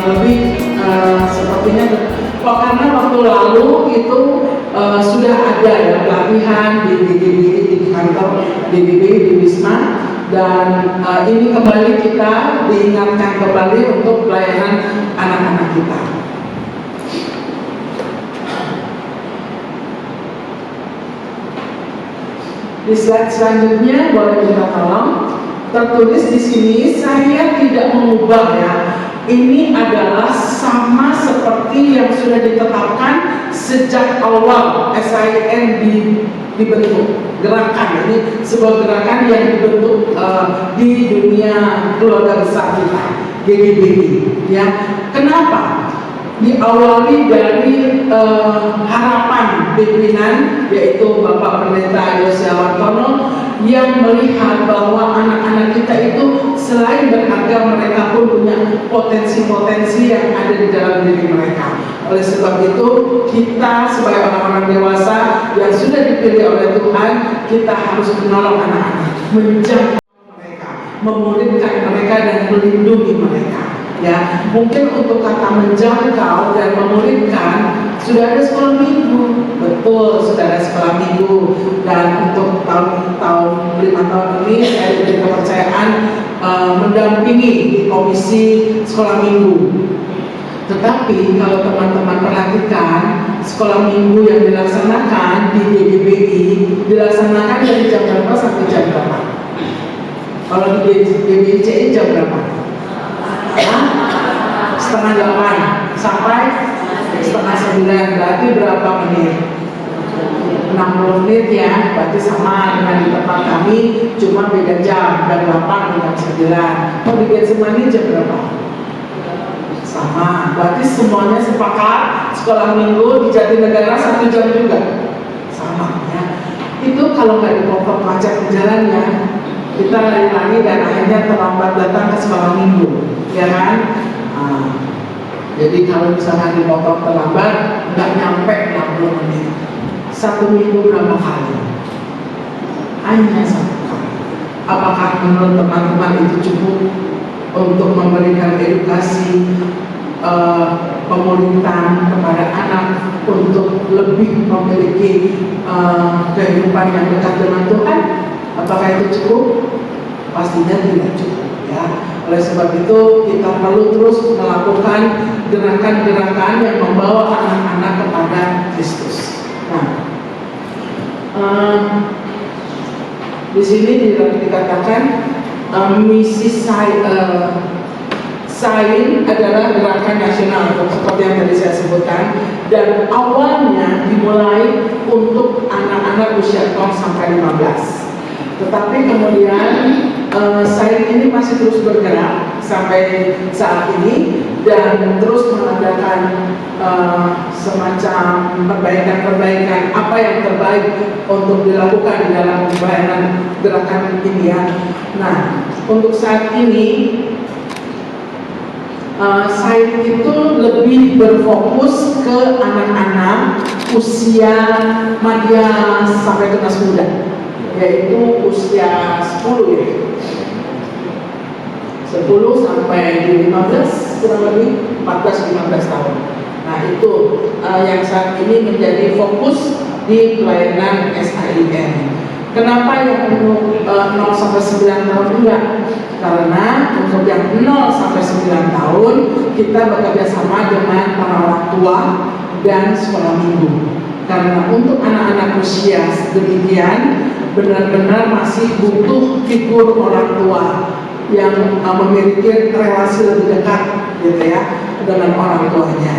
lebih sepertinya karena waktu lalu itu sudah ada ya pelatihan di DGBI, di kantor DGBI di Wisma, dan ini kembali kita diingatkan kembali untuk pelayanan anak-anak kita. Di slide selanjutnya boleh kita tolong, tertulis di sini saya tidak mengubah ya. Ini adalah sama seperti yang sudah ditetapkan sejak awal SIN dibentuk. Gerakan ini sebuah gerakan yang dibentuk di dunia keluarga besar kita, GGBI. Ya, kenapa? Diawali dari harapan pimpinan, yaitu Bapak Pendeta Yosia Wartono, yang melihat bahwa anak-anak kita itu selain berharga, mereka pun punya potensi-potensi yang ada di dalam diri mereka. Oleh sebab itu, kita sebagai orang-orang dewasa yang sudah dipilih oleh Tuhan, kita harus menolong anak-anak, menjaga mereka, memuridkan mereka dan melindungi mereka. Ya, mungkin untuk kata menjangkau dan memuridkan sudah ada sekolah minggu, betul, sudah ada sekolah minggu, dan untuk tahun 5 tahun ini saya diberi kepercayaan mendampingi di komisi sekolah minggu. Tetapi kalau teman-teman perhatikan, sekolah minggu yang dilaksanakan di DGBI dilaksanakan dari jam berapa sampai jam berapa? Kalau di DGBI jam berapa? Setengah 8 sampai setengah 9, berarti berapa menit? 60 menit ya, berarti sama dengan di tempat kami, cuma beda jam, jam 8 dan jam 9. Kalau di Getsemani jam berapa? Sama, berarti semuanya sepakat sekolah minggu di Jatinegara 1 jam juga, sama ya. Itu kalau nggak dipotong macet di jalannya, kita lari-lari dan akhirnya terlambat datang ke sekolah minggu, ya kan? Jadi kalau misalnya dipotong terlambat, nggak nyampe 60 menit. 1 minggu berapa kali? Hanya 1 kali. Apakah menurut teman-teman itu cukup untuk memberikan edukasi pemuritan kepada anak untuk lebih memiliki kehidupan yang dekat dengan Tuhan? Apakah itu cukup? Pastinya tidak cukup ya. Oleh sebab itu kita perlu terus melakukan gerakan-gerakan yang membawa anak-anak kepada Kristus. Nah, di sini dikatakan misi SIN adalah gerakan nasional seperti yang tadi saya sebutkan, dan awalnya dimulai untuk anak-anak usia 0 sampai 15. Tetapi kemudian SIN ini masih terus bergerak sampai saat ini dan terus mengadakan semacam perbaikan-perbaikan apa yang terbaik untuk dilakukan di dalam pelayanan gerakan ini ya. Nah, untuk saat ini SIN itu lebih berfokus ke anak-anak usia madya sampai kelas muda, yaitu usia 10 ya, 10 sampai 15, kurang lebih 14-15 tahun. Nah itu yang saat ini menjadi fokus di pelayanan SIN. Kenapa yang untuk 0 sampai 9 tahun enggak? Karena untuk yang 0 sampai 9 tahun kita bekerja sama dengan para orang tua dan sekolah minggu. Karena untuk anak-anak usia demikian benar-benar masih butuh figur orang tua yang memiliki relasi lebih dekat gitu ya dengan orang tuanya.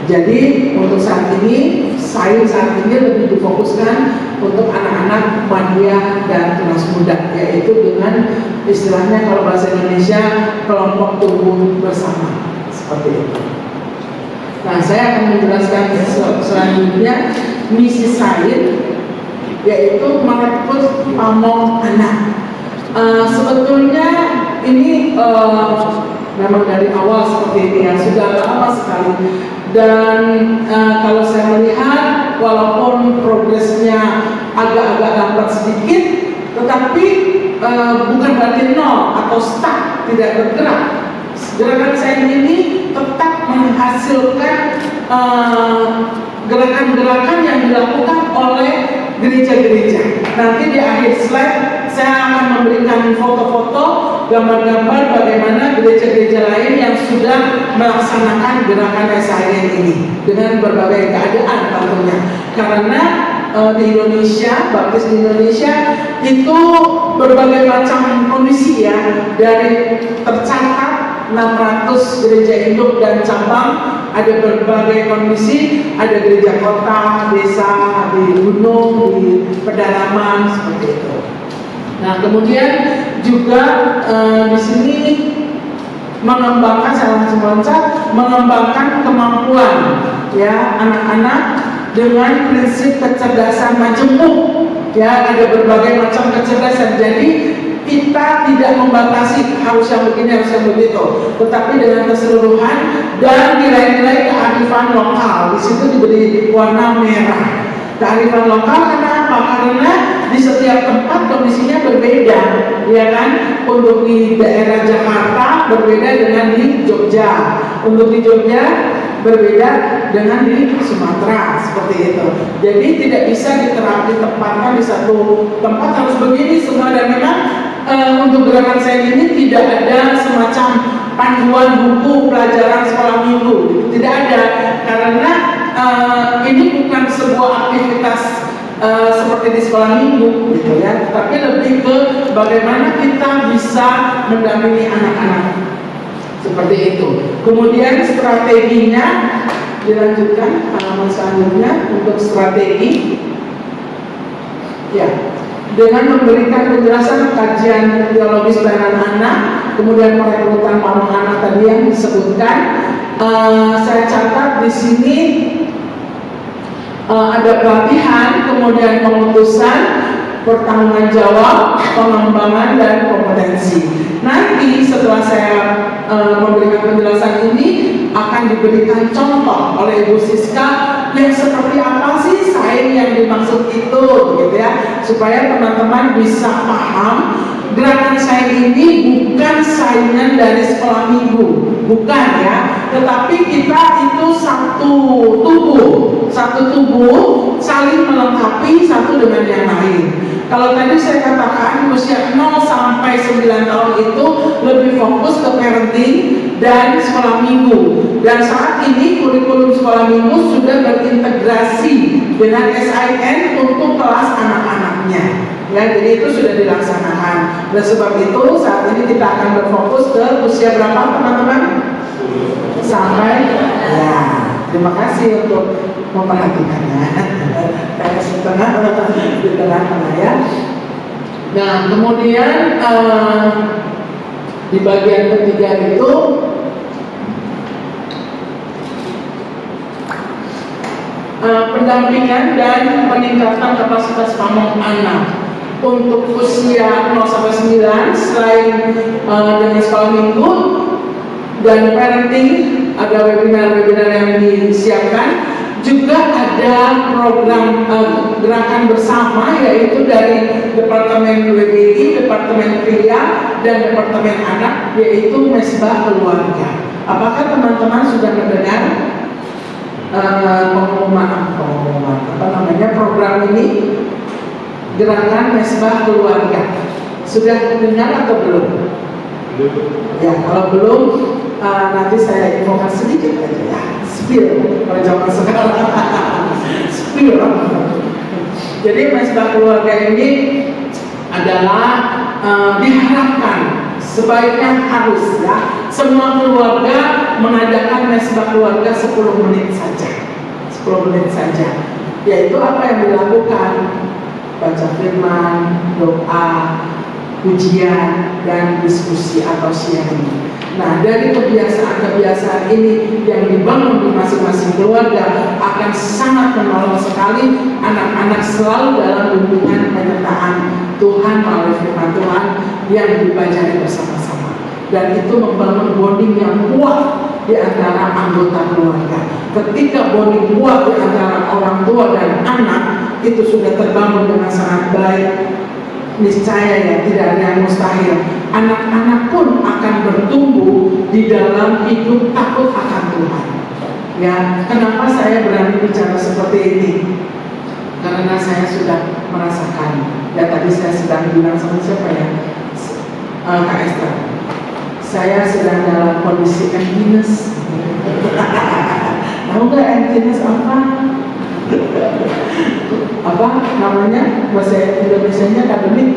Jadi untuk saat ini SIN saat ini lebih difokuskan untuk anak-anak madya dan kelas muda, yaitu dengan istilahnya kalau bahasa Indonesia kelompok tumbuh bersama seperti itu. Nah, saya akan menjelaskan selanjutnya misi SIN, yaitu merekrut pamong anak. Sebetulnya ini memang dari awal seperti ini ya, sudah lama sekali. Dan kalau saya melihat walaupun progresnya agak-agak lambat sedikit, tetapi bukan berarti nol atau stuck, tidak bergerak. Gerakan SIN ini tetap menghasilkan gerakan-gerakan yang dilakukan oleh gereja-gereja. Nanti di akhir slide saya akan memberikan foto-foto, gambar-gambar bagaimana gereja-gereja lain yang sudah melaksanakan gerakan SIN ini dengan berbagai keadaan tentunya. Karena di Indonesia, baptis di Indonesia itu berbagai macam kondisi ya, dari tercatat 600 gereja induk dan cabang, ada berbagai kondisi, ada gereja kota, desa, di gunung, di pedalaman seperti itu. Nah, kemudian juga di sini mengembangkan, saya langsung loncat, mengembangkan kemampuan ya anak-anak dengan prinsip kecerdasan majemuk. Ya, ada berbagai macam kecerdasan. Jadi kita tidak membatasi harus yang begini, harus yang begitu, tetapi dengan keseluruhan dan nilai-nilai kearifan lokal. Di situ diberi warna merah. Kearifan lokal karena apa? Karena di setiap tempat kondisinya berbeda, ya kan? Untuk di daerah Jakarta berbeda dengan di Jogja. Untuk di Jogja berbeda dengan di Sumatera, seperti itu. Jadi tidak bisa ditempatkan di satu tempat harus begini semua. Dan memang untuk gerakan saya ini tidak ada semacam panduan buku pelajaran sekolah minggu, tidak ada, karena ini bukan sebuah aktivitas seperti di sekolah minggu gitu ya, tapi lebih ke bagaimana kita bisa mendampingi anak-anak seperti itu. Kemudian strateginya dilanjutkan halaman selanjutnya untuk strategi ya, dengan memberikan penjelasan kajian teologis pelayanan anak, kemudian perekrutan pamong anak tadi yang disebutkan. Saya catat di sini ada pelatihan, kemudian pengutusan, pertanggungan jawab, pengembangan dan kompetensi. Nanti setelah saya memberikan penjelasan ini akan diberikan contoh oleh Ibu Siska yang seperti apa sih sains yang dimaksud itu, gitu ya, supaya teman-teman bisa paham gerakan sains ini bukan saingan dari sekolah minggu, bukan ya, tetapi kita itu satu tubuh saling melengkapi satu dengan yang lain. Kalau tadi saya katakan usia 0 sampai 9 tahun itu lebih fokus ke parenting dan sekolah minggu. Dan saat ini kurikulum sekolah minggu sudah berintegrasi dengan SIN untuk kelas anak-anaknya. Ya, jadi itu sudah dilaksanakan. Dan sebab itu saat ini kita akan berfokus ke usia berapa teman-teman? Sampai ya. Terima kasih untuk memperhatikannya. Kayak di tengah-tengah ya. Nah, kemudian di bagian ketiga itu pendampingan dan peningkatan kapasitas pamong anak untuk usia 0 sampai 9 selain dengan sekolah minggu dan parenting, ada webinar-webinar yang disiapkan. Juga ada program gerakan bersama, yaitu dari Departemen WBI, Departemen Pria, dan Departemen Anak, yaitu Mesbah Keluarga. Apakah teman-teman sudah mendengar pengumuman program ini, gerakan Mesbah Keluarga? Sudah dengar atau belum? Ya, kalau belum nanti saya infokan sedikit aja ya, spill kalau zaman sekarang. Spill. Jadi Mesbah Keluarga ini adalah diharapkan sebaiknya harus ya semua keluarga mengadakan Mesbah Keluarga 10 menit saja. 10 menit saja. Yaitu apa yang dilakukan? Baca firman, doa, ujian, dan diskusi atau sharing. Nah, dari kebiasaan-kebiasaan ini yang dibangun di masing-masing keluarga akan sangat menolong sekali anak-anak selalu dalam bimbingan penyertaan Tuhan melalui firman Tuhan yang dipelajari bersama-sama. Dan itu membangun bonding yang kuat di antara anggota keluarga. Ketika bonding kuat di antara orang tua dan anak itu sudah terbangun dengan sangat baik, niscaya ya tidak ada yang mustahil. Anak-anak pun akan bertumbuh di dalam hidup takut akan Tuhan. Ya, kenapa saya berani bicara seperti ini? Karena saya sudah merasakan. Ya, tadi saya sedang bilang sama siapa ya? Kak Esther. Saya sedang dalam kondisi emptiness. Tahu nggak emptiness apa? Apa namanya? Bahasa Indonesianya akademik.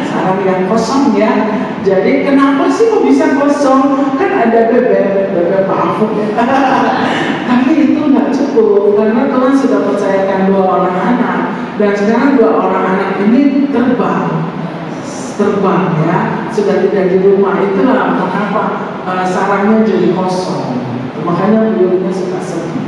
Sarang yang kosong ya. Jadi kenapa sih kok bisa kosong? Kan ada bebek Pak Afuk ya. Tapi itu nggak cukup karena Tuhan sudah percayakan 2 orang anak dan sekarang 2 orang anak ini terbang ya, sudah tidak di rumah. Itulah kenapa sarangnya jadi kosong. Makanya beliaunya suka sedih.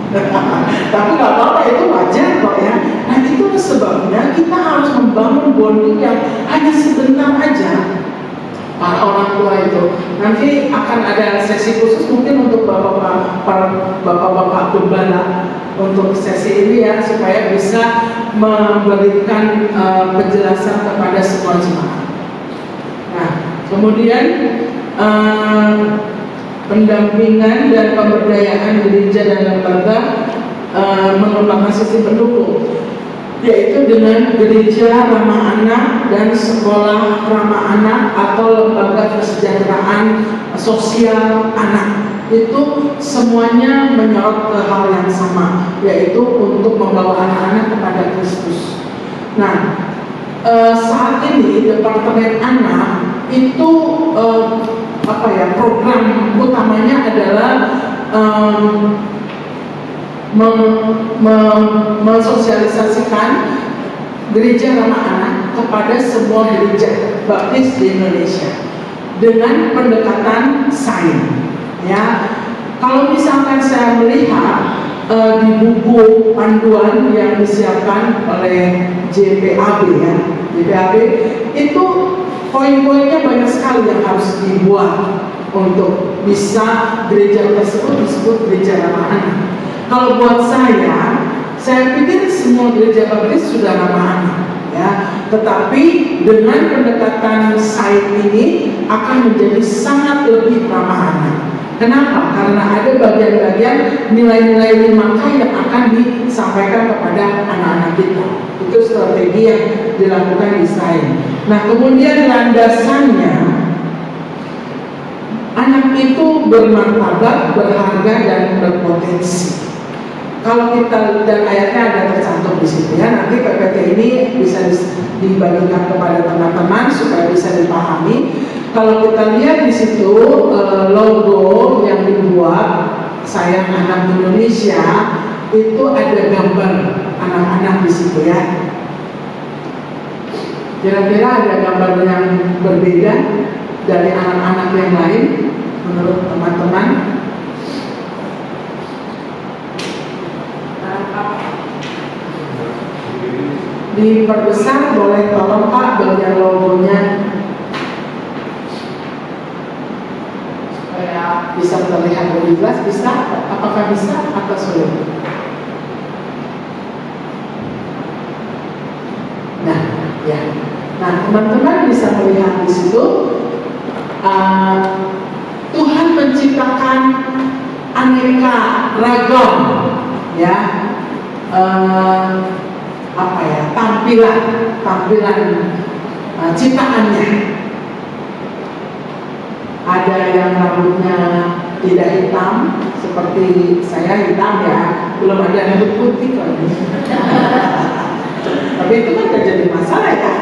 Tapi nggak apa-apa, itu wajar kok ya. Nah itu sebabnya kita harus membangun bonding yang hanya sebentar aja. Para orang tua itu nanti akan ada sesi khusus mungkin untuk bapak-bapak gembala untuk sesi ini ya, supaya bisa memberikan penjelasan kepada semua jemaat. Nah, kemudian pendampingan dan pemberdayaan gereja dan lembaga mengembangkan sistem pendukung, yaitu dengan gereja ramah anak dan sekolah ramah anak atau lembaga kesejahteraan sosial anak. Itu semuanya menyorot ke hal yang sama, yaitu untuk membawa anak-anak kepada Kristus. Nah, saat ini Departemen Anak itu program utamanya adalah mensosialisasikan gereja ramah anak kepada semua gereja baptis di Indonesia dengan pendekatan sains. Ya, kalau misalkan saya melihat di buku panduan yang disiapkan oleh JPAB ya, JPAB itu poin-poinnya banyak sekali yang harus dibuat untuk bisa gereja tersebut disebut gereja ramah anak. Kalau buat saya pikir semua gereja baptis sudah ramah anak ya, tetapi dengan pendekatan sains ini akan menjadi sangat lebih ramah anak. Kenapa? Karena ada bagian-bagian nilai-nilai 5K yang akan disampaikan kepada anak-anak kita. Itu strategi yang dilakukan di sains. Nah, kemudian landasannya, anak itu bermartabat, berharga, dan berpotensi. Kalau kita, dan ayatnya ada tercantum di situ ya, nanti PPT ini bisa dibagikan kepada teman-teman supaya bisa dipahami. Kalau kita lihat di situ logo yang dibuat Sayang Anak Indonesia, itu ada gambar anak-anak di situ ya. Kira-kira ada gambar yang berbeda dari anak-anak yang lain menurut teman-teman? Diperbesar, boleh tolong Pak bagian logonya supaya bisa terlihat lebih jelas. Bisa? Apakah bisa atau sulit? Nah, ya. Nah, teman-teman bisa melihat di situ Tuhan menciptakan aneka ragam ya. Tampilan ciptaannya. Ada yang rambutnya tidak hitam seperti saya hitam ya, belum ada rambut putih lagi. Tapi itu kan gak jadi masalah ya.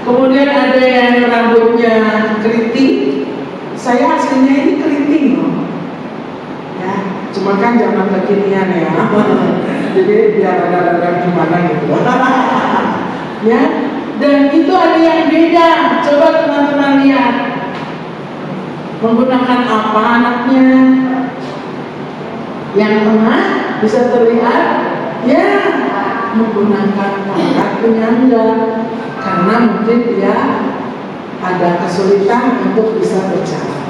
Kemudian ada yang rambutnya keriting. Saya aslinya ini keriting loh. Ya, cuma kan zaman kekinian ya. Jadi biar ada gimana gitu. Ya, dan itu ada yang beda. Coba teman-teman lihat. Menggunakan apa anaknya? Yang tengah bisa terlihat, ya, menggunakan tongkat penyangga karena mungkin dia ada kesulitan untuk bisa berjalan.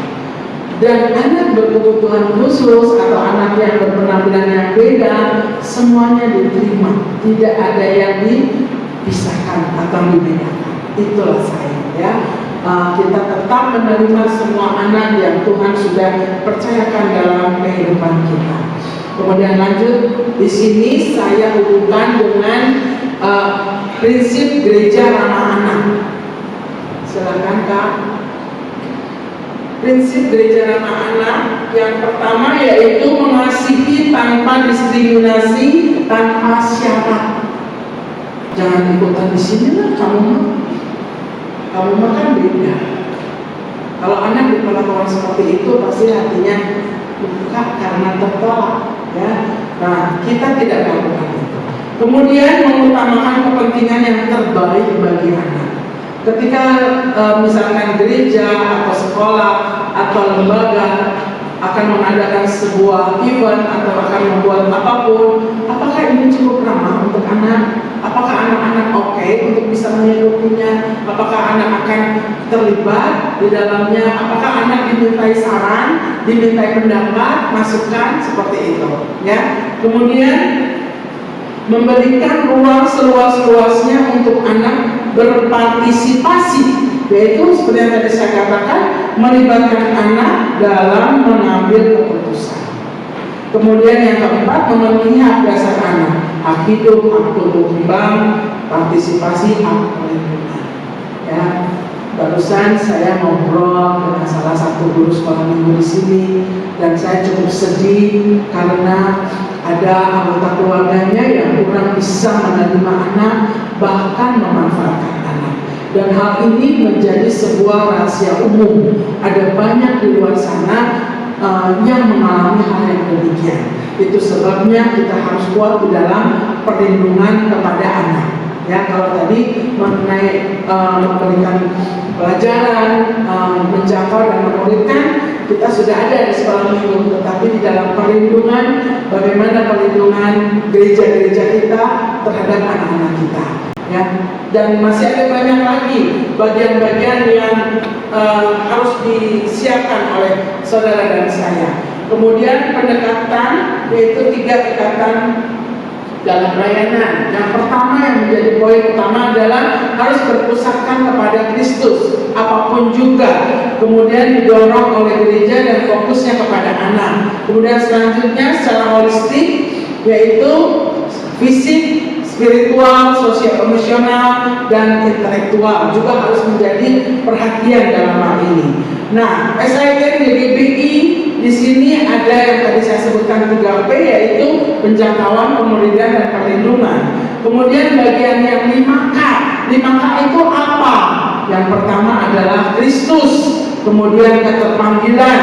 Dan anak berkebutuhan khusus atau anak yang berpenampilan yang beda, semuanya diterima, tidak ada yang dipisahkan atau dibedakan. Itulah saya ya. kita tetap menerima semua anak yang Tuhan sudah percayakan dalam kehidupan kita. Kemudian lanjut, di sini saya hubungkan dengan prinsip gereja ramah anak. Silakan Kak. Prinsip gereja ramah anak yang pertama yaitu mengasihi tanpa diskriminasi, tanpa syarat. Jangan ikutan di sini lah kamu makan beda. Kalau anak diperlakukan seperti itu pasti hatinya luka karena tertolak, ya. Nah, kita tidak melakukan itu. Kemudian mengutamakan kepentingan yang terbaik bagi anak. Ketika misalkan gereja atau sekolah atau lembaga akan mengadakan sebuah event atau akan membuat apapun, apakah ini cukup ramah untuk anak? Apakah anak-anak oke untuk bisa mengikutinya? Apakah anak akan terlibat di dalamnya? Apakah anak dimintai saran, dimintai pendapat, masukan seperti itu? Ya. Kemudian memberikan ruang seluas-luasnya untuk anak berpartisipasi, yaitu seperti yang tadi saya katakan, melibatkan anak dalam mengambil keputusan. Kemudian yang keempat, memenuhi hak dasar anak, hak hidup, hak tumbuh kembang, partisipasi, hak perlindungan. Ya, barusan saya ngobrol dengan salah satu guru sekolah minggu di sini, dan saya cukup sedih karena ada anggota keluarganya yang kurang bisa menerima anak, bahkan memanfaatkan anak. Dan hal ini menjadi sebuah rahasia umum. Ada banyak di luar sana yang mengalami hal yang demikian. Itu sebabnya kita harus kuat di dalam perlindungan kepada anak. Ya, kalau tadi mengenai memberikan pelajaran, menjangkau dan memuridkan, kita sudah ada di sekolah minggu. Tetapi di dalam perlindungan, bagaimana perlindungan gereja-gereja kita terhadap anak-anak kita. Ya, dan masih ada banyak lagi bagian-bagian yang harus disiapkan oleh saudara dan saya. Kemudian pendekatan, yaitu 3 ikatan dalam pelayanan. Yang pertama yang menjadi poin utama adalah harus berpusatkan kepada Kristus, apapun juga. Kemudian didorong oleh gereja dan fokusnya kepada anak. Kemudian selanjutnya secara holistik, yaitu fisik, spiritual, sosial, emosional, dan intelektual juga harus menjadi perhatian dalam hal ini. Nah, SIN GBI di sini ada yang tadi saya sebutkan 3P, yaitu penjangkauan, pemuridan, dan perlindungan. Kemudian bagian yang 5K. 5K itu apa? Yang pertama adalah Kristus, kemudian keterpanggilan,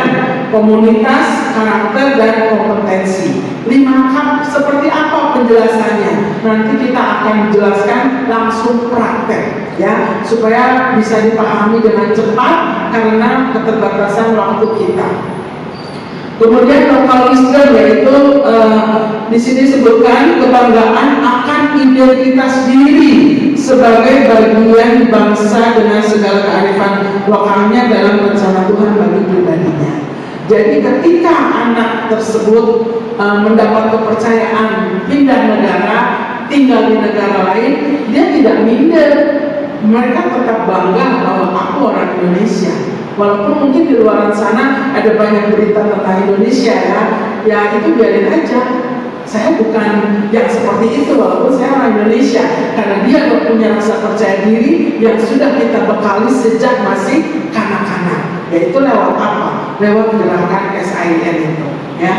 komunitas, karakter, dan kompetensi. 5K seperti apa penjelasannya? Nanti kita akan jelaskan langsung praktek, ya, supaya bisa dipahami dengan cepat karena keterbatasan waktu kita. Kemudian local wisdom, yaitu di sini disebutkan kebanggaan akan identitas diri sebagai bagian bangsa dengan segala kearifan lokalnya dalam rencana Tuhan bagi pribadinya. Jadi ketika anak tersebut mendapat kepercayaan pindah negara, tinggal di negara lain, dia tidak minder. Mereka tetap bangga bahwa aku orang Indonesia. Walaupun mungkin di luar sana ada banyak berita tentang Indonesia, ya itu biarin aja. Saya bukan yang seperti itu, walaupun saya orang Indonesia, karena dia punya rasa percaya diri yang sudah kita bekali sejak masih kanak-kanak. Yaitu lewat apa? Lewat gerakan SIN itu, ya.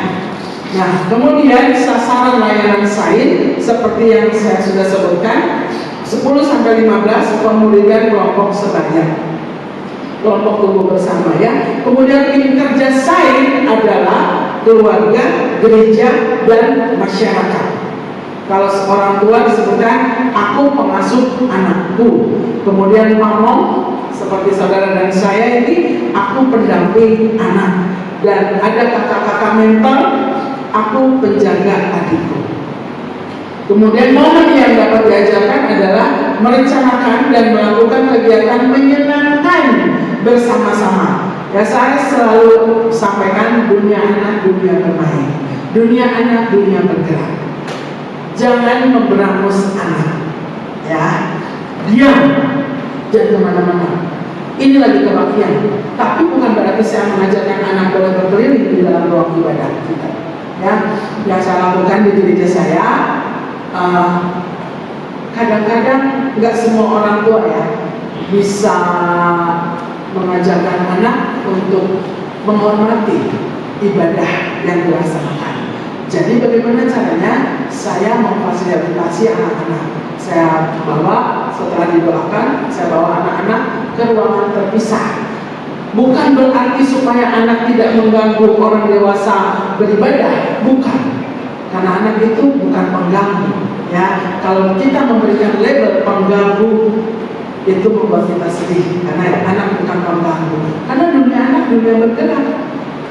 Nah, kemudian sasaran layanan SIN seperti yang saya sudah sebutkan, 10-15 pemuridan kelompok sebaya, kelompok tumbuh bersama, ya. Kemudian tim kerja SIN adalah keluarga, gereja, dan masyarakat. Kalau seorang tua disebutkan aku pengasuh anakku. Kemudian pamong seperti saudara dan saya ini aku pendamping anak. Dan ada kakak-kakak mentor, aku penjaga adikku. Kemudian momen yang dapat diajarkan adalah merencanakan dan melakukan kegiatan menyenangkan bersama-sama. Ya, saya selalu sampaikan dunia anak, dunia bermain, dunia anak, dunia bergerak. Jangan memberangus anak, ya. Diam, jangan kemana-mana. ini lagi kebaktian. Tapi bukan berarti saya mengajarkan anak boleh berkeliling di dalam ruang ibadah kita. Ya, yang saya lakukan di gereja saya, kadang-kadang nggak semua orang tua ya bisa mengajarkan anak untuk menghormati ibadah yang dilaksanakan. Jadi bagaimana caranya saya memfasilitasi anak-anak? Saya bawa, setelah didoakan, saya bawa anak-anak ke ruangan terpisah. Bukan berarti supaya anak tidak mengganggu orang dewasa beribadah, bukan. Karena anak itu bukan pengganggu. Ya, kalau kita memberikan label pengganggu, itu membuat kita sedih. Karena anak bukan pengganggu. Karena dunia anak dunia bergerak.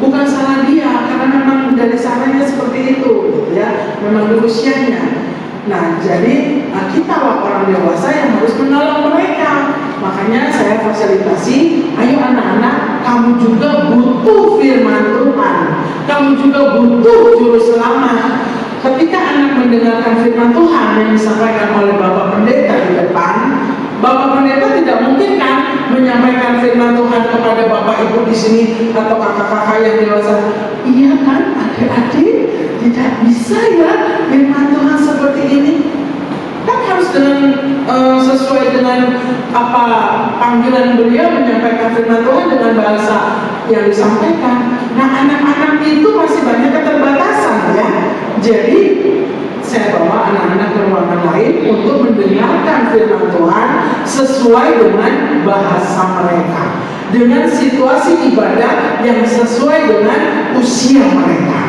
Bukan salah dia, karena memang dari sananya seperti itu, gitu ya. Memang di usianya. Nah, jadi kitalah orang dewasa yang harus menolong mereka. Makanya saya fasilitasi, ayo anak-anak, kamu juga butuh firman Tuhan. Kamu juga butuh juru selamat. Ketika anak mendengarkan firman Tuhan yang disampaikan oleh Bapak Pendeta di depan, Bapak Pendeta tidak mungkin kan menyampaikan firman Tuhan kepada Bapak Ibu di sini atau kakak-kakak yang dewasa. Iya kan, adik-adik, tidak bisa ya firman Tuhan seperti ini. Kan harus dengan sesuai dengan apa panggilan beliau menyampaikan firman Tuhan dengan bahasa yang disampaikan. Nah, anak-anak itu masih banyak keterbatasan ya. Jadi saya bawa anak-anak ke ruangan lain untuk mendengarkan firman Tuhan sesuai dengan bahasa mereka, dengan situasi ibadah yang sesuai dengan usia mereka.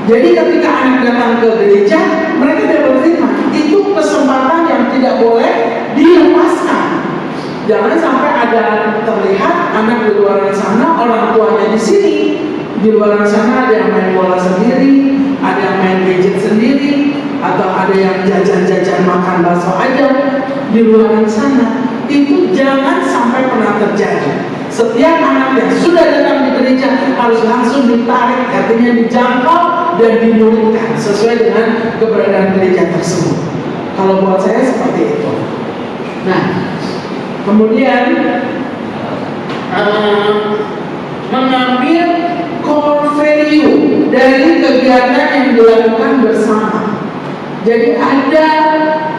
Jadi ketika anak datang ke gereja, mereka dapat firman. Itu kesempatan yang tidak boleh dilepaskan. Jangan sampai ada terlihat anak di luar sana, orang tuanya di sini. Di luar sana ada yang main bola sendiri, ada yang main gadget sendiri, atau ada yang jajan-jajan makan bakso aja di luar sana. Itu jangan sampai pernah terjadi. Setiap anak yang sudah datang di gereja harus langsung ditarik, artinya dijangkau dan dimuridkan sesuai dengan keberadaan gereja tersebut. Kalau buat saya seperti itu. Nah, kemudian mengambil core value dari kegiatan yang dilakukan bersama. Jadi ada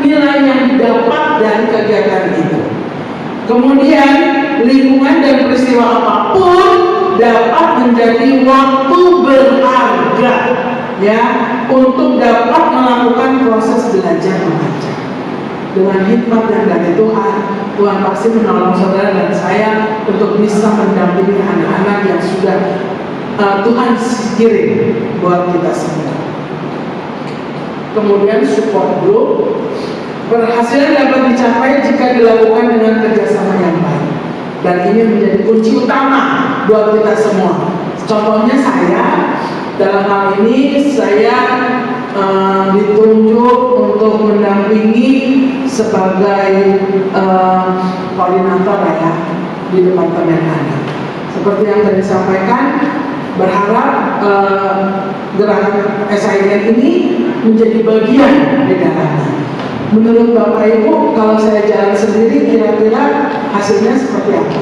nilai yang didapat dari kegiatan itu. Kemudian lingkungan dan peristiwa apapun dapat menjadi waktu berharga ya untuk dapat melakukan proses belajar mengajar. Dengan hikmat yang dari Tuhan, Tuhan pasti menolong saudara dan saya untuk bisa mendampingi anak-anak yang sudah Tuhan kirim buat kita semua. Kemudian support group, keberhasilan dapat dicapai jika dilakukan dengan kerjasama yang baik. Dan ini menjadi kunci utama buat kita semua. Contohnya saya, dalam hal ini saya ditunjuk untuk mendampingi sebagai koordinator ya di departemen anak. Seperti yang tadi disampaikan, berharap gerakan SIN ini menjadi bagian di dalamnya. Menurut Bapak Ibu, kalau saya jalan sendiri, kira-kira hasilnya seperti apa?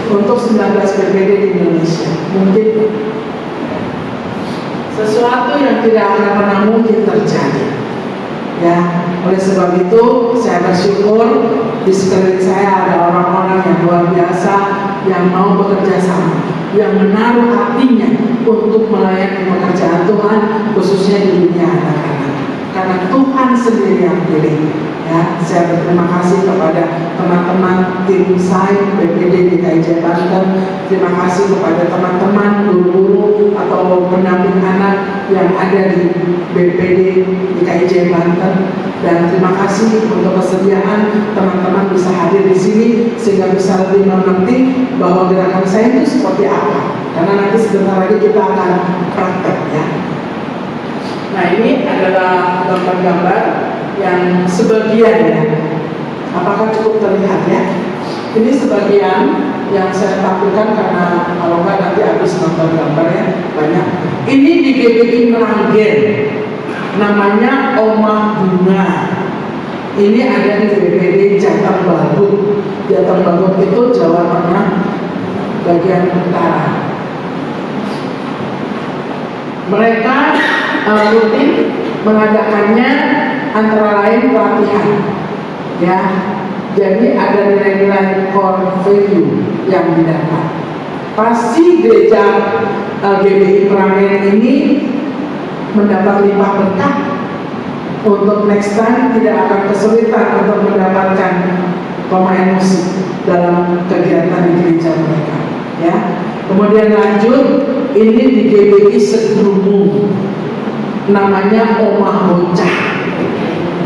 Untuk 19 PPD di Indonesia, mungkin sesuatu yang tidak akan pernah mungkin terjadi. Ya, oleh sebab itu saya bersyukur di sekeliling saya ada orang-orang yang luar biasa yang mau bekerja sama, yang menaruh hatinya untuk melayani pekerjaan Tuhan, khususnya di dunia anak-anak. Karena Tuhan sendiri yang pilih. Ya, saya berterima kasih kepada teman-teman tim saya BPD DKI Banten. Terima kasih kepada teman-teman guru-guru atau pendamping anak yang ada di BPD DKI Banten. Dan terima kasih untuk kesediaan teman-teman bisa hadir di sini sehingga bisa lebih mengerti bahwa gerakan saya itu seperti apa. Karena nanti sebentar lagi kita akan praktek ya. Nah, ini adalah gambar-gambar yang sebagian ya. Apakah cukup terlihat ya? Ini sebagian yang saya tampilkan karena kalau enggak nanti habis nonton gambarnya banyak. Ini di GBI Meranggen, namanya Omah Bunga. Ini ada di BPD Jateng Badut. Jateng Bagut itu Jawa Tengah bagian utara. Mereka rutin mengadakannya antara lain pelatihan, ya. Jadi ada nilai-nilai core value yang didapat. Pasti gereja GBI Meranggen ini mendapat limpah berkah. Untuk next time tidak akan kesulitan untuk mendapatkan pemain musik dalam kegiatan di gereja mereka, ya. Kemudian lanjut, ini di GBI Sedrumung, namanya Omah Bocah.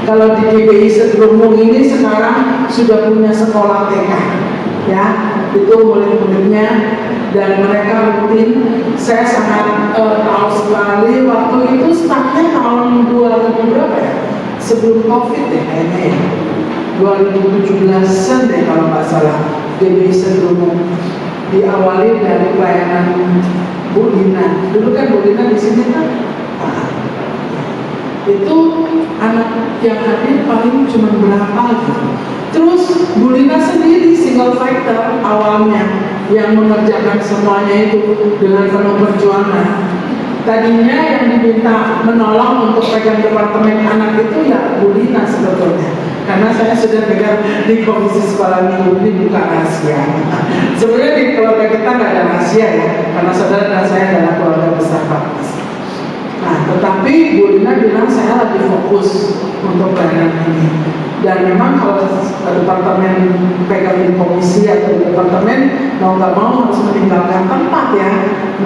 Kalau di GBI Sedrumung ini sekarang sudah punya sekolah TK, ya, itu murid-muridnya, dan mereka rutin. Saya sangat tahu sekali waktu itu startnya tahun 2000 berapa ya? Sebelum COVID ya kayaknya ya, 2017an deh kalau nggak salah. GBI Sedrumung diawali dari pelayanan Bu Lina. Dulu kan Bu Lina di sini kan. Itu anak yang hadir paling cuma berapa gitu. Terus Bu Lina sendiri single factor awalnya yang mengerjakan semuanya itu dengan penuh perjuangan. Tadinya yang diminta menolong untuk pegang departemen anak itu ya Bu Lina sebetulnya. Karena saya sudah pegang di komisi sekolah minggu, ini bukan rahasia. Sebenarnya di keluarga kita nggak ada rahasia ya, karena saudara dan saya adalah keluarga besar baptis. Nah, tetapi Bu Lina bilang saya lagi fokus untuk pelayanan ini. Dan memang kalau departemen pegang di komisi atau di departemen mau nggak mau harus meninggalkan tempat ya,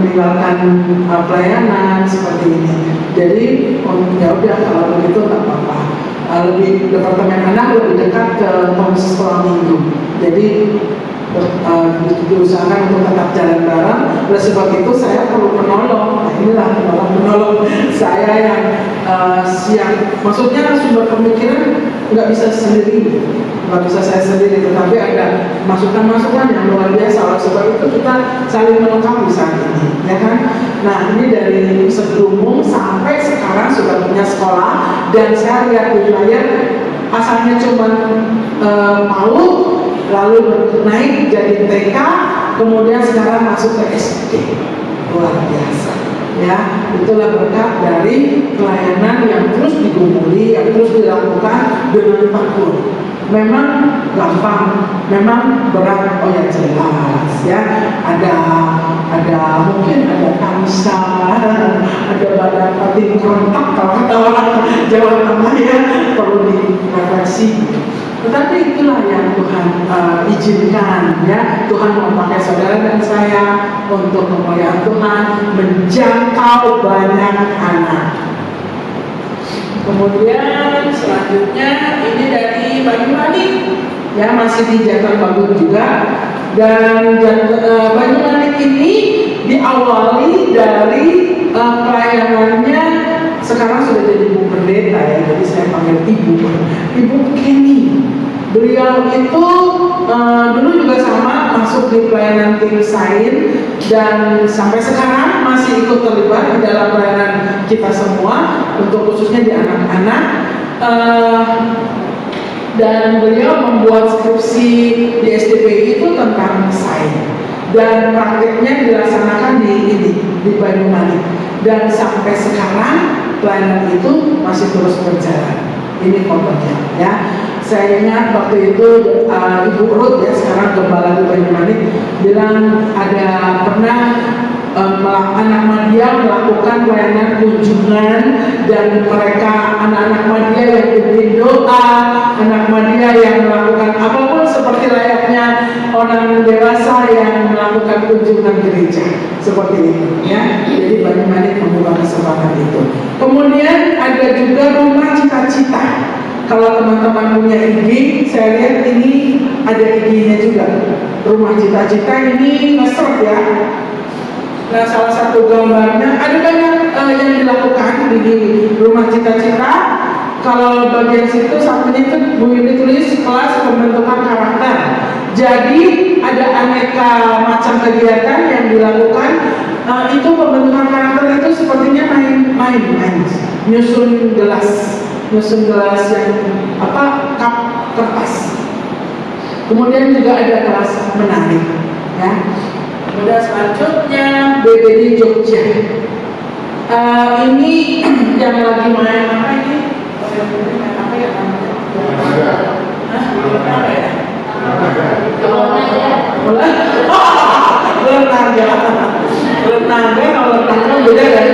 meninggalkan pelayanan seperti ini. Jadi ya udah kalau begitu nggak apa-apa. Lebih departemen anak lebih dekat ke komisi sekolah minggu. Jadi diusahakan untuk tetap jalan bareng. Oleh sebab itu saya perlu penolong. Nah, inilah penolong saya yang siap. Maksudnya sumber pemikiran nggak bisa sendiri, nggak bisa saya sendiri, tetapi ada masukan-masukan yang luar biasa. Oleh sebab itu kita saling melengkapi saat ini, ya kan? Nah, ini dari Sedrumung sampai sekarang sudah punya sekolah, dan saya lihat di layar asalnya cuma PAUD, lalu naik jadi TK, kemudian sekarang masuk ke SD. Luar biasa, ya. Itulah berkat dari pelayanan yang terus digumuli, yang terus dilakukan dengan tekun. Memang gampang, memang berat, oh ya jelas ya. Ada mungkin ada kamsa, ada badan patin kerontak kalau kata orang Jawa Tengah ya, perlu direfleksi. Tetapi itulah yang Tuhan izinkan, ya. Tuhan memakai saudara dan saya untuk kemuliaan Tuhan, menjangkau banyak anak. Kemudian selanjutnya ini dari Banyumanik, ya, masih di Jateng Bagut juga. Dan Banyumanik ini diawali dari pelayanannya, sekarang sudah jadi ibu pendeta ya, jadi saya panggil Ibu Kenny. Beliau itu dulu juga sama masuk di pelayanan tim Sain, dan sampai sekarang masih ikut terlibat di dalam pelayanan kita semua, untuk khususnya di anak-anak. Dan beliau membuat skripsi di SDPI itu tentang Sain, dan praktiknya dilaksanakan di Banyumanik, dan sampai sekarang pelayanan itu masih terus berjalan. Ini fotonya, ya. Saya ingat waktu itu Ibu Ruth, ya, sekarang gembala di Banyumanik, bilang ada pernah anak Madia melakukan pelayanan kunjungan, dan mereka anak-anak Madia yang bimbing doa, anak Madia yang melakukan apapun seperti layaknya orang dewasa yang melakukan kunjungan gereja seperti itu, ya. Jadi Banyumanik membuka kesempatan itu. Kemudian ada juga rumah cita-cita. Kalau teman-teman punya IG, saya lihat ini ada IG-nya juga. Rumah cita-cita ini nge-serve ya. Nah, salah satu gambarnya ada banyak yang dilakukan di rumah cita-cita. Kalau bagian situ satunya itu Bu ini tulis kelas pembentukan karakter. Jadi ada aneka macam kegiatan yang dilakukan. Itu pembentukan karakter itu sepertinya main, nyusun gelas yang cup kertas. Kemudian juga ada kelas menari, ya. Kemudian selanjutnya BBD Jogja. Ini yang lagi main apa ini? Apa ya namanya? Apa ya? Letangga, kalau letangga beda kan?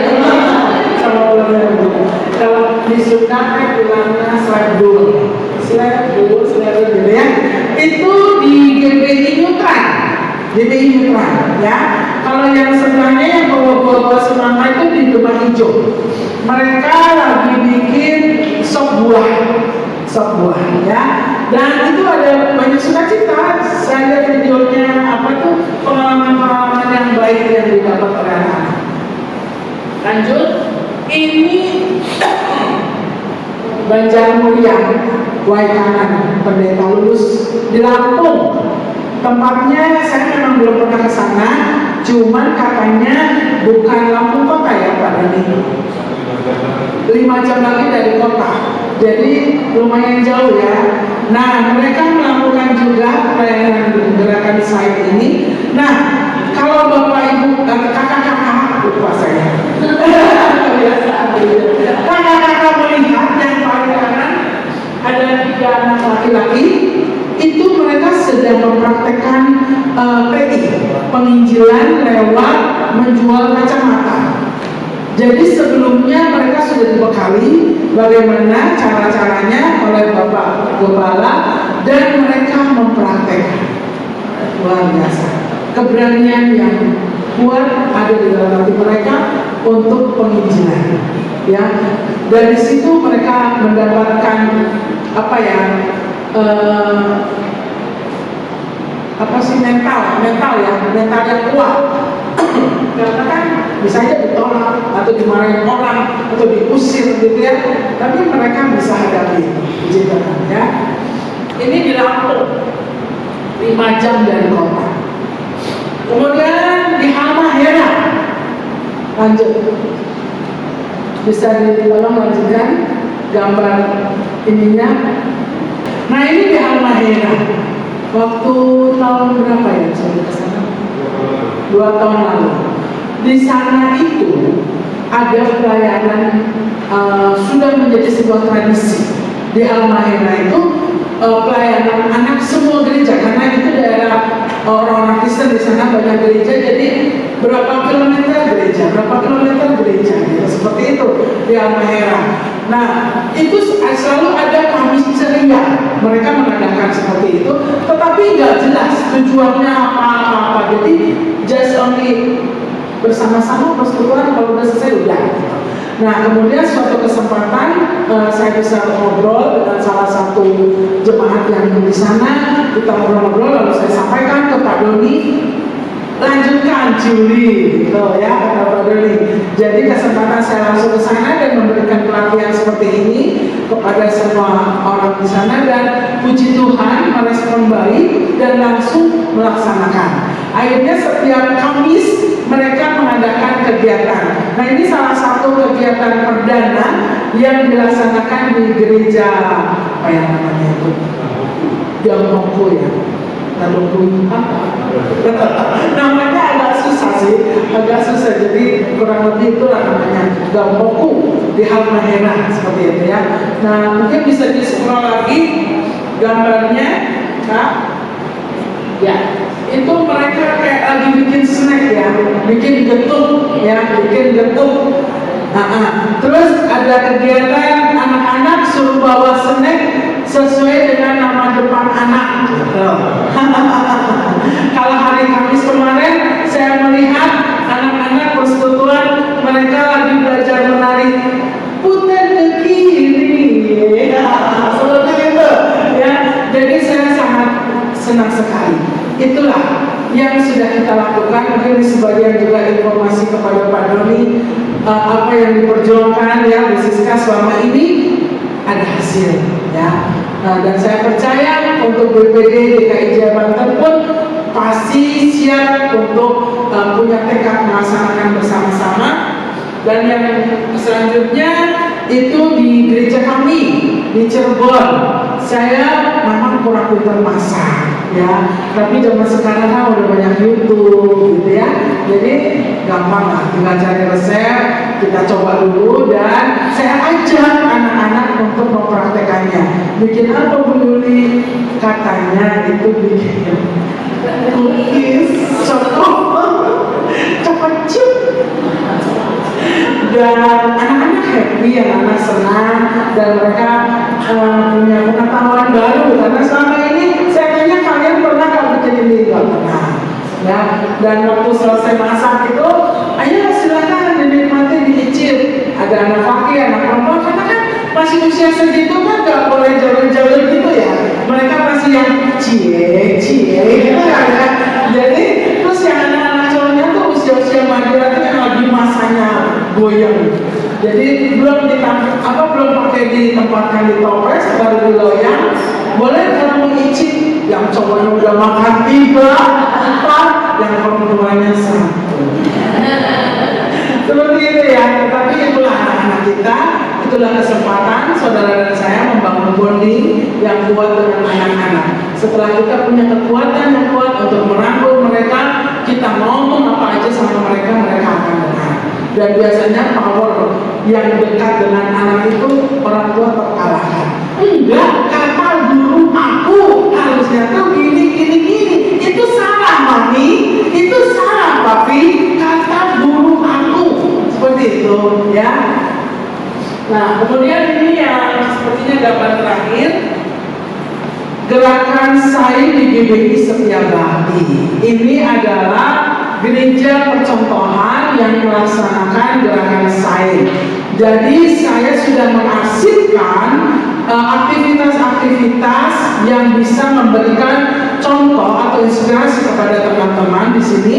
Sama letangga. Kalau di Sunda bilangnya sledul, gitu ya. Itu di GBI Nyutran, ya. Kalau yang sebelahnya yang bawa-bawa semangka itu di Demang Hijau. Mereka lagi bikin sop buah, ya. Dan itu ada banyak sukacita. Saya lihat videonya, pengalaman-pengalaman yang baik yang didapat oleh anak-anak. Lanjut, ini Banjarmulia, Waikanan, pendeta lulus di Lampung. Tempatnya saya memang belum pernah ke sana, cuman katanya bukan Lampung kota ya Pak Dani. 5 jam lagi dari kota, jadi lumayan jauh ya. Nah, mereka melakukan juga pelayanan gerakan site ini. Nah, kalau Bapak Ibu, kakak-kakak, lupa saya. Kakak-kakak melihat yang paling kanan ada 3 anak laki-laki, itu mereka sedang mempraktekkan PI, penginjilan lewat menjual kacamata. Jadi sebelumnya mereka sudah dibekali bagaimana cara-caranya oleh Bapak Gembala dan mereka mempraktekkan. Luar biasa. Keberanian yang kuat ada di dalam hati mereka untuk penginjilan. Ya, dari situ mereka mendapatkan mental yang kuat. Karena kan bisa aja ditolak atau dimarahin orang atau diusir gitu ya, tapi mereka bisa hadapi itu, ya. Ini di Lampung, 5 jam dari kota. Kemudian di Halmahera, lanjut, bisa ditolong lanjutkan gambar ininya. Nah, ini di Halmahera. Waktu tahun berapa ya saya ke sana? 2 tahun lalu. Di sana itu ada pelayanan, sudah menjadi sebuah tradisi. Di Halmahera itu pelayanan anak semua gereja, karena itu daerah orang-orang Kristen di sana banyak gereja. Jadi berapa kilometer gereja, gitu, seperti itu di Halmahera. Nah, itu selalu ada Kamis ceria, mereka mengadakan seperti itu, tetapi nggak jelas tujuannya apa-apa. Jadi just only bersama-sama persekutuan, kalau udah selesai udah. Nah, kemudian suatu kesempatan saya bisa ngobrol dengan salah satu jemaat yang di sana. Kita ngobrol-ngobrol, lalu saya sampaikan ke Pak Doni, lanjutkan Juli, gitu ya, kata Pak Doni. Jadi kesempatan saya langsung ke sana dan memberikan pelatihan seperti ini kepada semua orang di sana, dan puji Tuhan merespon baik dan langsung melaksanakan. Akhirnya setiap Kamis mereka mengadakan kegiatan. Nah, ini salah satu kegiatan perdana yang dilaksanakan di gereja apa yang namanya itu? Gampongku ya. Namanya agak susah sih, jadi kurang lebih itulah namanya Gampongku di Halmahera, seperti itu ya. Nah, mungkin bisa di-scroll lagi gambarnya, Kak. Ya, itu mereka kayak lagi bikin snack ya, bikin getuk. Terus ada kegiatan anak-anak suruh bawa snack sesuai dengan nama depan anak. Kalau hari Kamis kemarin saya melihat anak-anak persekutuan mereka lagi belajar menari putar ke kiri, seperti itu ya. Jadi saya sangat senang sekali. Itulah yang sudah kita lakukan. Mungkin sebagian juga informasi kepada Pak Doni, apa yang diperjuangkan ya di Siska selama ini ada hasil ya. Dan saya percaya untuk BPD DKI Jaya Banten pun pasti siap untuk punya tekad melaksanakan bersama-sama. Dan yang selanjutnya itu di gereja kami di Cirebon, saya memang kurang pintar masak ya. Tapi zaman sekarang kan udah banyak YouTube gitu ya, jadi gampang lah, tinggal cari resep, kita coba dulu, dan saya ajak anak-anak untuk mempraktekannya. Bikin apa Bu Yuli? Katanya itu bikin cookies, coklat chip, dan anak-anak happy, anak-anak senang, dan mereka punya pengetahuan baru, karena selama ini saya tanya kalian pernah nggak bikin ini? Nggak pernah ya. Dan waktu selesai masak itu, ayo silakan dinikmati, diicip. Ada anak laki, anak perempuan, karena kan masih usia segitu kan nggak boleh jauh-jauh gitu ya, mereka masih yang cie gitu kan ya. Jadi terus yang anak-anak cowoknya tuh usia-usia madura tuh yang lagi masanya goyang, jadi belum pakai ditempatkan di toples, baru diloyang. Boleh kalau mau icip, yang cowoknya udah makan 3, 4, yang perempuannya 1. Seperti itu ya. Tapi itulah anak-anak kita, itulah kesempatan saudara dan saya membangun bonding yang kuat dengan anak-anak. Setelah kita punya kekuatan yang kuat untuk merangkul mereka, kita ngomong apa aja sama mereka, mereka akan dengar. Dan biasanya power yang dekat dengan anak itu orang tua terkalahkan. Enggak, kata guru aku harusnya tuh gini. Itu salah mami, itu salah papi, kata guru aku. Seperti itu ya. Nah, kemudian ini yang sepertinya gambar terakhir, gerakan sain di GBI Setiabudi. Ini adalah gereja percontohan yang melaksanakan gerakan sain. Jadi saya sudah mengarsipkan aktivitas-aktivitas yang bisa memberikan contoh atau inspirasi kepada teman-teman di sini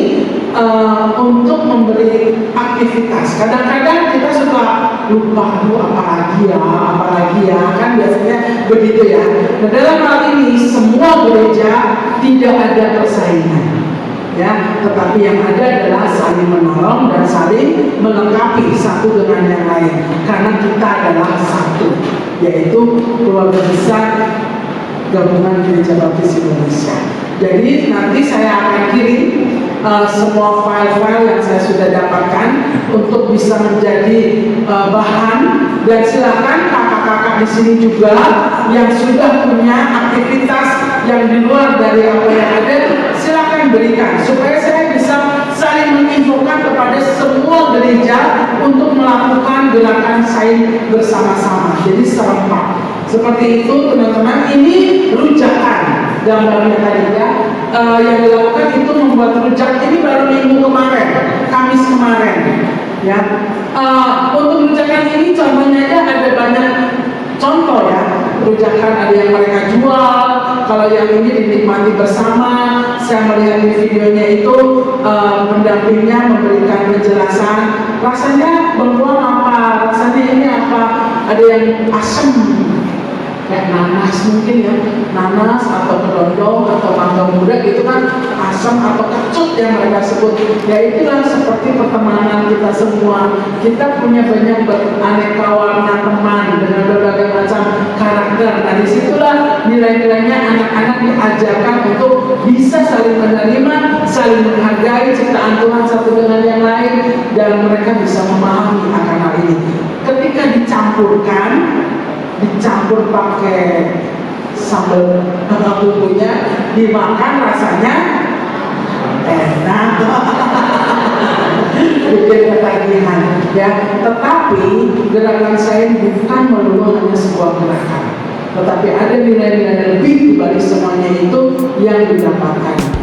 untuk memberi aktivitas. Kadang-kadang kita suka lupa, apalagi ya, kan biasanya begitu ya. Nah, dalam hal ini semua gereja tidak ada persaingan, ya, tetapi yang ada adalah saling menolong dan saling melengkapi satu dengan yang lain, karena kita adalah satu, yaitu keluarga besar Gabungan Gereja Baptis Indonesia. Jadi nanti saya akan kirim semua file-file yang saya sudah dapatkan untuk bisa menjadi bahan, dan silakan kakak-kakak di sini juga yang sudah punya aktivitas yang di luar dari apa yang ada, silakan berikan supaya saya bisa saling menginfokan kepada semua gereja untuk melakukan gerakan sain bersama-sama. Jadi serempak. Seperti itu teman-teman. Ini rujakan gambarnya tadi ya. Yang dilakukan itu membuat rujak ini baru minggu kemarin, Kamis kemarin ya. Untuk rujakan ini contohnya aja ada banyak contoh ya. Rujakan ada yang mereka jual, kalau yang ini dinikmati bersama. Saya melihat di videonya itu pendampingnya memberikan penjelasan, rasanya bengkuang apa, rasanya ini apa, ada yang asam kayak nanas mungkin ya, nanas atau kedondong atau mangga muda itu kan asam atau kecut yang mereka sebut. Ya itulah seperti pertemanan kita semua. Kita punya banyak beraneka warna teman dengan berbagai macam karakter. Nah disitulah nilai-nilainya anak-anak diajarkan untuk bisa saling menerima, saling menghargai ciptaan Tuhan satu dengan yang lain, dan mereka bisa memahami akan hal ini. Ketika dicampur pakai sambal bumbunya, dimakan rasanya enak, bikin ketagihan ya. Tetapi gerakan sain bukan melulu hanya sebuah gerakan, tetapi ada nilai-nilai lebih dibalik semuanya itu yang didapatkan.